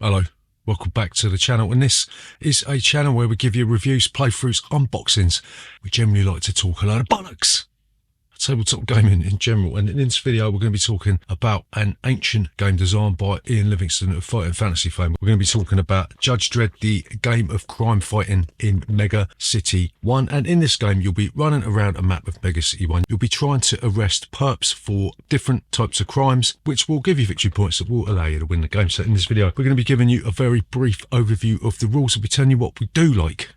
Hello, welcome back to the channel, and this is a channel where we give you reviews, playthroughs, unboxings. We generally like to talk a lot of bollocks, tabletop gaming in general, and in this video we're going to be talking about an ancient game designed by Ian Livingstone of Fighting Fantasy fame. We're going to be talking about Judge Dredd, the game of crime fighting in Mega City 1, and in this game you'll be running around a map of Mega City 1. You'll be trying to arrest perps for different types of crimes, which will give you victory points that will allow you to win the game. So in this video we're going to be giving you a very brief overview of the rules. We'll be telling you what we do like,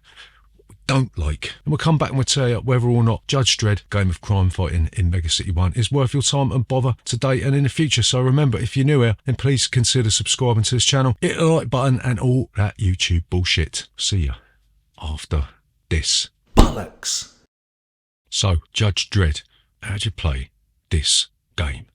don't like, and we'll come back and we'll tell you whether or not Judge Dredd, game of crime fighting in Mega City 1, is worth your time and bother today and in the future. So remember, if you're new here, then please consider subscribing to this channel, hit the like button and all that YouTube bullshit. See ya after this. Bollocks. So, Judge Dredd, how'd you play this game?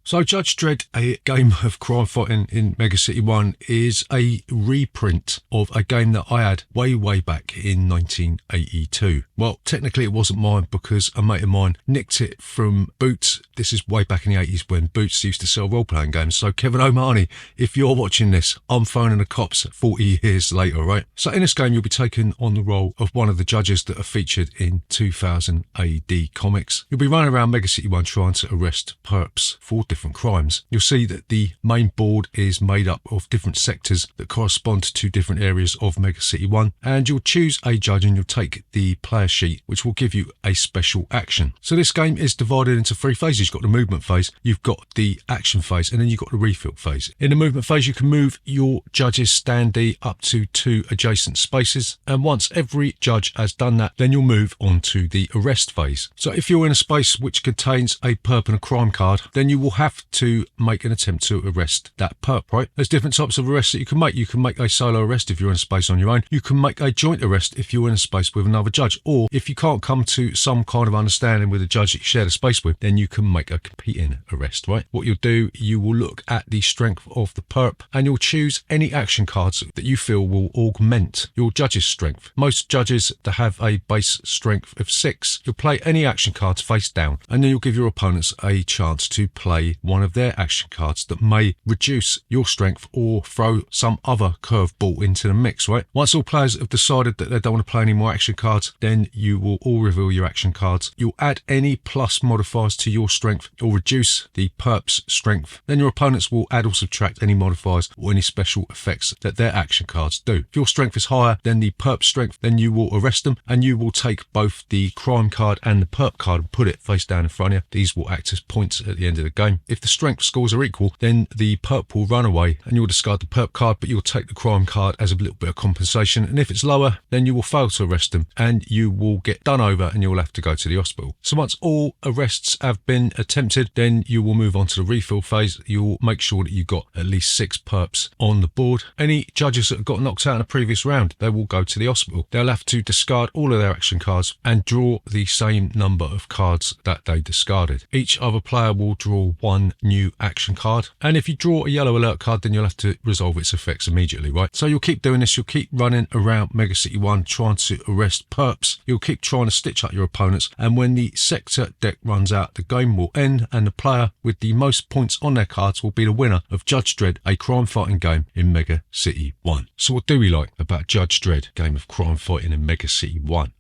So Judge Dredd, a game of crime fighting in Mega City 1, is a reprint of a game that I had way back in 1982. Well, technically it wasn't mine because a mate of mine nicked it from Boots. This is way back in the 80s when Boots used to sell role-playing games. So Kevin O'Mahony, if you're watching this, I'm phoning the cops 40 years later, right? So in this game you'll be taking on the role of one of the judges that are featured in 2000 AD comics. You'll be running around Mega City 1 trying to arrest perps for different crimes. You'll see that the main board is made up of different sectors that correspond to different areas of Mega City 1, and you'll choose a judge and you'll take the player sheet, which will give you a special action. So this game is divided into three phases. You've got the movement phase, you've got the action phase, and then you've got the refill phase. In the movement phase you can move your judge's standee up to 2 adjacent spaces, and once every judge has done that, then you'll move on to the arrest phase. So if you're in a space which contains a perp and a crime card, then you will have to make an attempt to arrest that perp, right? There's different types of arrests that you can make. You can make a solo arrest if you're in a space on your own. You can make a joint arrest if you're in a space with another judge, or if you can't come to some kind of understanding with a judge that you share the space with, then you can make a competing arrest, right? What you'll do, you will look at the strength of the perp and you'll choose any action cards that you feel will augment your judge's strength. Most judges that have a base strength of 6, you'll play any action cards face down, and then you'll give your opponents a chance to play one of their action cards that may reduce your strength or throw some other curveball into the mix, right? Once all players have decided that they don't want to play any more action cards, then you will all reveal your action cards. You'll add any plus modifiers to your strength or reduce the perp's strength. Then your opponents will add or subtract any modifiers or any special effects that their action cards do. If your strength is higher than the perp's strength, then you will arrest them, and you will take both the crime card and the perp card and put it face down in front of you. These will act as points at the end of the game. If the strength scores are equal, then the perp will run away and you'll discard the perp card, but you'll take the crime card as a little bit of compensation. And if it's lower, then you will fail to arrest them and you will get done over and you'll have to go to the hospital. So once all arrests have been attempted, then you will move on to the refill phase. You'll make sure that you've got at least 6 perps on the board. Any judges that have got knocked out in a previous round, they will go to the hospital. They'll have to discard all of their action cards and draw the same number of cards that they discarded. Each other player will draw 1 new action card, and if you draw a yellow alert card, then you'll have to resolve its effects immediately, right? So you'll keep doing this. You'll keep running around Mega City 1 trying to arrest perps. You'll keep trying to stitch up your opponents, and when the sector deck runs out, the game will end and the player with the most points on their cards will be the winner of Judge Dredd, a crime fighting game in Mega City 1. So what do we like about Judge Dredd, game of crime fighting in Mega City 1?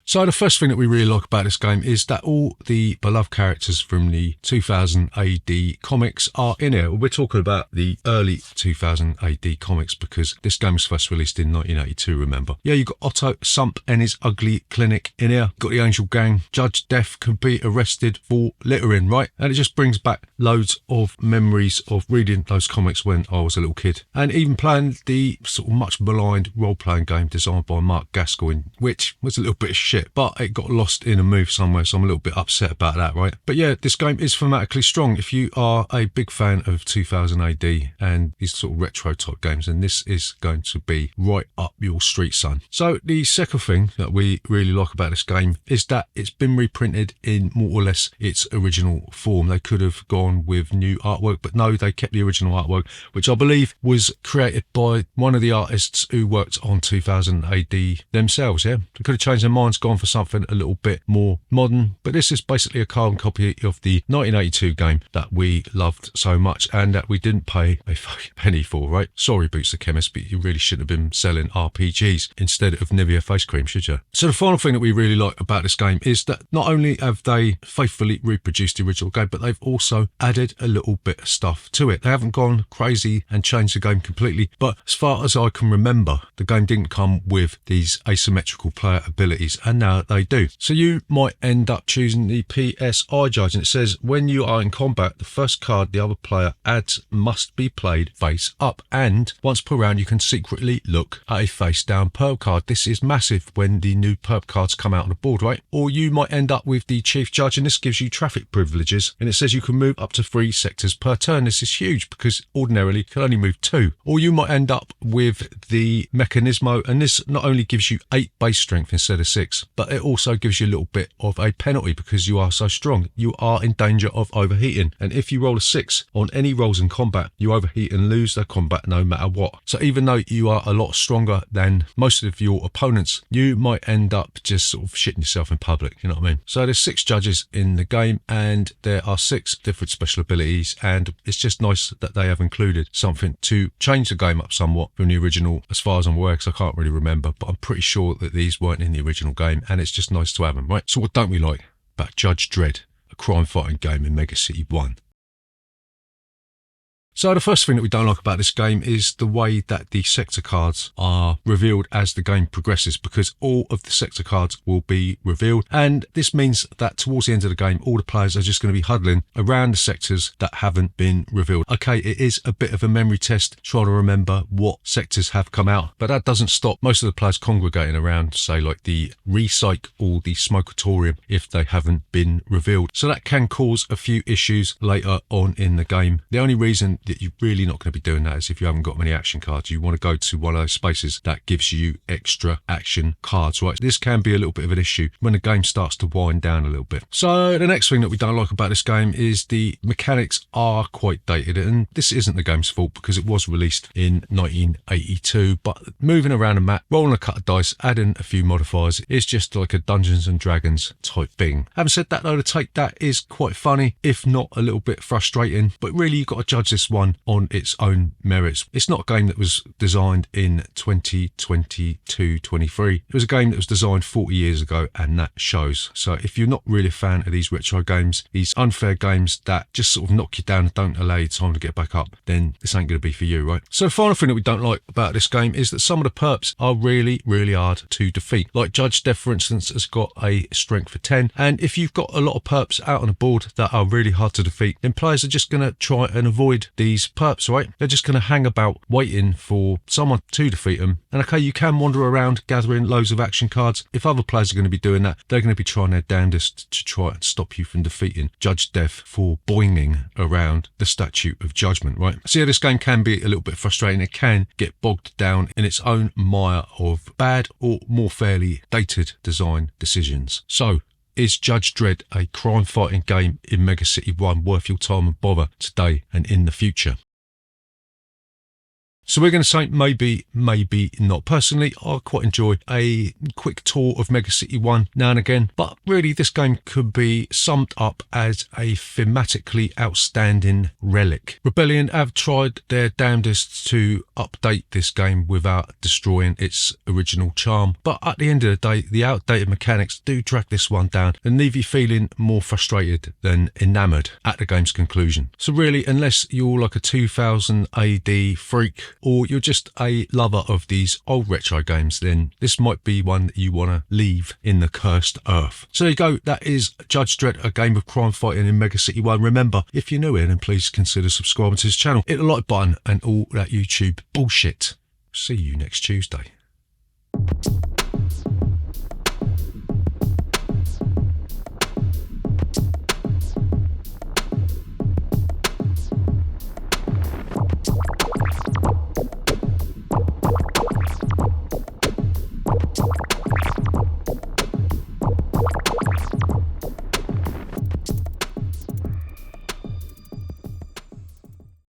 So the first thing that we really like about this game is that all the beloved characters from the 2000 AD comics are in here. We're talking about the early 2000 AD comics because this game was first released in 1982, remember? Yeah, you've got Otto Sump and his ugly clinic in here. Got the Angel Gang. Judge Death can be arrested for littering, right? And it just brings back loads of memories of reading those comics when I was a little kid. And even playing the sort of much maligned role-playing game designed by Mark Gascoigne, which was a little bit of shit, but it got lost in a move somewhere, so I'm a little bit upset about that, right? But yeah, this game is thematically strong. If you are a big fan of 2000 AD and these sort of retro type games, then this is going to be right up your street, son. So the second thing that we really like about this game is that it's been reprinted in more or less its original form. They could have gone with new artwork, but no, they kept the original artwork, which I believe was created by one of the artists who worked on 2000 AD themselves, yeah? They could have changed their minds, got gone for something a little bit more modern, but this is basically a carbon copy of the 1982 game that we loved so much and that we didn't pay a fucking penny for, right? Sorry, Boots the Chemist, but you really shouldn't have been selling RPGs instead of Nivea face cream, should you? So the final thing that we really like about this game is that not only have they faithfully reproduced the original game, but they've also added a little bit of stuff to it. They haven't gone crazy and changed the game completely, but as far as I can remember, the game didn't come with these asymmetrical player abilities, and now they do. So you might end up choosing the PSI judge, and it says when you are in combat, the first card the other player adds must be played face up, and once per round you can secretly look at a face down perp card. This is massive when the new perp cards come out on the board, right? Or you might end up with the chief judge, and this gives you traffic privileges, and it says you can move up to 3 sectors per turn. This is huge because ordinarily you can only move 2. Or you might end up with the mechanismo, and this not only gives you 8 base strength instead of 6, but it also gives you a little bit of a penalty because you are so strong. You are in danger of overheating, and if you roll a 6 on any rolls in combat, you overheat and lose the combat no matter what. So even though you are a lot stronger than most of your opponents, you might end up just sort of shitting yourself in public, you know what I mean? So there's 6 judges in the game, and there are 6 different special abilities, and it's just nice that they have included something to change the game up somewhat from the original, as far as I'm aware, because I can't really remember, but I'm pretty sure that these weren't in the original game, and it's just nice to have them, right? So what don't we like about Judge Dredd, a crime fighting game in Mega City 1? So the first thing that we don't like about this game is the way that the sector cards are revealed as the game progresses, because all of the sector cards will be revealed, and this means that towards the end of the game all the players are just going to be huddling around the sectors that haven't been revealed. Okay, it is a bit of a memory test trying to remember what sectors have come out, but that doesn't stop most of the players congregating around, say like the Recyc or the Smokatorium, if they haven't been revealed. So that can cause a few issues later on in the game. The only reason that you're really not going to be doing that is if you haven't got many action cards. You want to go to one of those spaces that gives you extra action cards, right? This can be a little bit of an issue when the game starts to wind down a little bit. So the next thing that we don't like about this game is the mechanics are quite dated, and this isn't the game's fault because it was released in 1982, but moving around a map, rolling a cut of dice, adding a few modifiers is just like a Dungeons and Dragons type thing. Having said that though, the take that is quite funny, if not a little bit frustrating, but really you've got to judge this one on its own merits. It's not a game that was designed in 2022-23. It was a game that was designed 40 years ago, and that shows. So if you're not really a fan of these retro games, these unfair games that just sort of knock you down and don't allow you time to get back up, then this ain't going to be for you, right? So the final thing that we don't like about this game is that some of the perps are really, really hard to defeat. Like Judge Dredd, for instance, has got a strength for 10, and if you've got a lot of perps out on the board that are really hard to defeat, then players are just going to try and avoid these perps, right? They're just going to hang about waiting for someone to defeat them. And okay, you can wander around gathering loads of action cards. If other players are going to be doing that, they're going to be trying their damnedest to try and stop you from defeating Judge Dredd for boinging around the Statue of Judgment, right? So yeah, this game can be a little bit frustrating. It can get bogged down in its own mire of bad or more fairly dated design decisions. So is Judge Dredd, a crime fighting game in Mega City 1, worth your time and bother today and in the future? So we're going to say maybe, maybe not. Personally, I quite enjoy a quick tour of Mega City 1 now and again, but really this game could be summed up as a thematically outstanding relic. Rebellion have tried their damnedest to update this game without destroying its original charm, but at the end of the day, the outdated mechanics do drag this one down and leave you feeling more frustrated than enamoured at the game's conclusion. So really, unless you're like a 2000 AD freak, or you're just a lover of these old retro games, then this might be one that you want to leave in the cursed earth. So there you go, that is Judge Dredd, a game of crime fighting in Mega City 1. Remember, if you're new here, then please consider subscribing to this channel. Hit the like button and all that YouTube bullshit. See you next Tuesday.